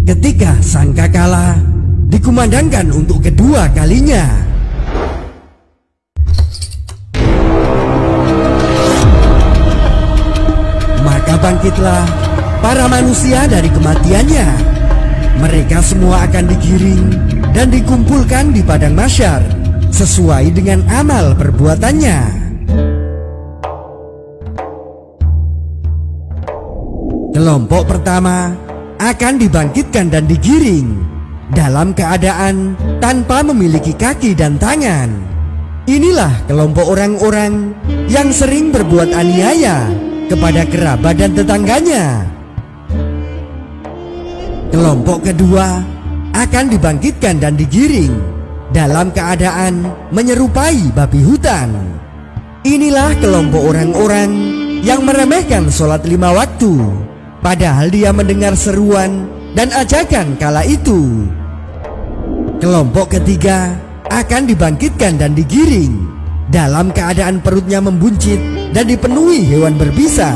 ketika sangkakala dikumandangkan untuk kedua kalinya. Maka bangkitlah para manusia dari kematiannya. Mereka semua akan digiring dan dikumpulkan di padang mahsyar sesuai dengan amal perbuatannya. Kelompok pertama akan dibangkitkan dan digiring dalam keadaan tanpa memiliki kaki dan tangan. Inilah kelompok orang-orang yang sering berbuat aniaya kepada kerabat dan tetangganya. Kelompok kedua akan dibangkitkan dan digiring dalam keadaan menyerupai babi hutan. Inilah kelompok orang-orang yang meremehkan sholat 5 waktu, padahal dia mendengar seruan dan ajakan kala itu. Kelompok ketiga akan dibangkitkan dan digiring dalam keadaan perutnya membuncit dan dipenuhi hewan berbisa.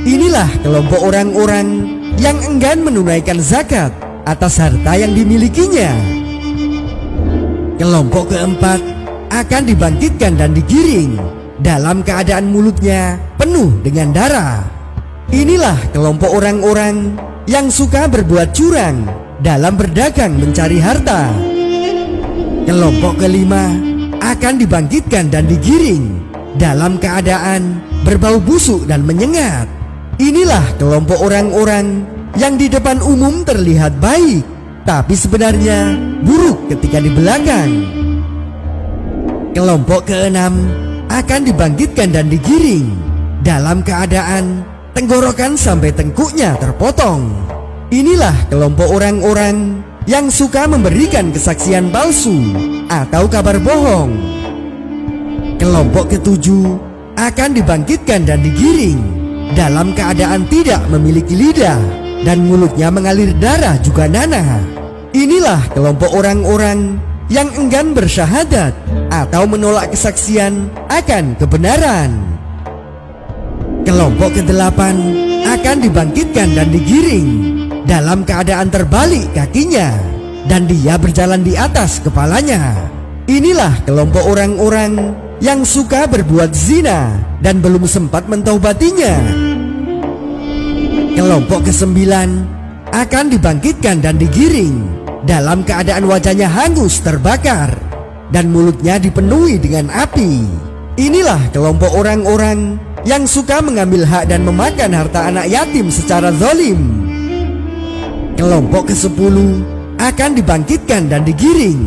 Inilah kelompok orang-orang yang enggan menunaikan zakat atas harta yang dimilikinya. Kelompok keempat akan dibangkitkan dan digiring dalam keadaan mulutnya penuh dengan darah. Inilah kelompok orang-orang yang suka berbuat curang dalam berdagang mencari harta. Kelompok kelima akan dibangkitkan dan digiring dalam keadaan berbau busuk dan menyengat. Inilah kelompok orang-orang yang di depan umum terlihat baik, tapi sebenarnya buruk ketika di belakang. Kelompok keenam akan dibangkitkan dan digiring dalam keadaan tenggorokan sampai tengkuknya terpotong. Inilah kelompok orang-orang yang suka memberikan kesaksian palsu atau kabar bohong. Kelompok ketujuh akan dibangkitkan dan digiring dalam keadaan tidak memiliki lidah dan mulutnya mengalir darah juga nanah. Inilah kelompok orang-orang yang enggan bersyahadat atau menolak kesaksian akan kebenaran. Kelompok kedelapan akan dibangkitkan dan digiring dalam keadaan terbalik kakinya dan dia berjalan di atas kepalanya. Inilah kelompok orang-orang yang suka berbuat zina dan belum sempat mentaubatinya. Kelompok kesembilan akan dibangkitkan dan digiring dalam keadaan wajahnya hangus terbakar dan mulutnya dipenuhi dengan api. Inilah kelompok orang-orang yang suka mengambil hak dan memakan harta anak yatim secara zalim. Kelompok ke-10 akan dibangkitkan dan digiring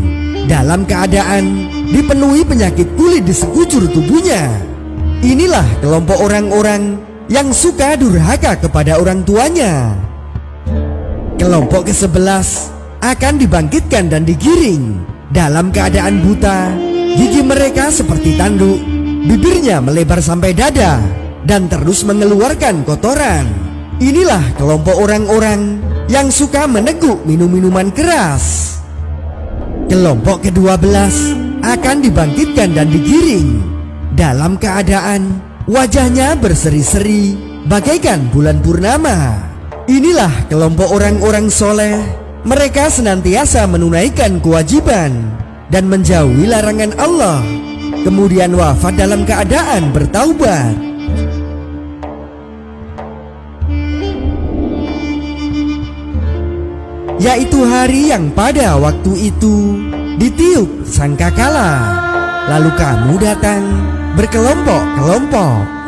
dalam keadaan dipenuhi penyakit kulit di sekujur tubuhnya. Inilah kelompok orang-orang yang suka durhaka kepada orang tuanya. Kelompok ke-11 akan dibangkitkan dan digiring dalam keadaan buta. Gigi mereka seperti tanduk, bibirnya melebar sampai dada dan terus mengeluarkan kotoran. Inilah kelompok orang-orang yang suka meneguk minum-minuman keras. Kelompok ke-12 akan dibangkitkan dan digiring dalam keadaan wajahnya berseri-seri bagaikan bulan purnama. Inilah kelompok orang-orang soleh. Mereka senantiasa menunaikan kewajiban dan menjauhi larangan Allah, kemudian wafat dalam keadaan bertaubat. Yaitu hari yang pada waktu itu ditiup sangkakala, lalu kamu datang berkelompok-kelompok.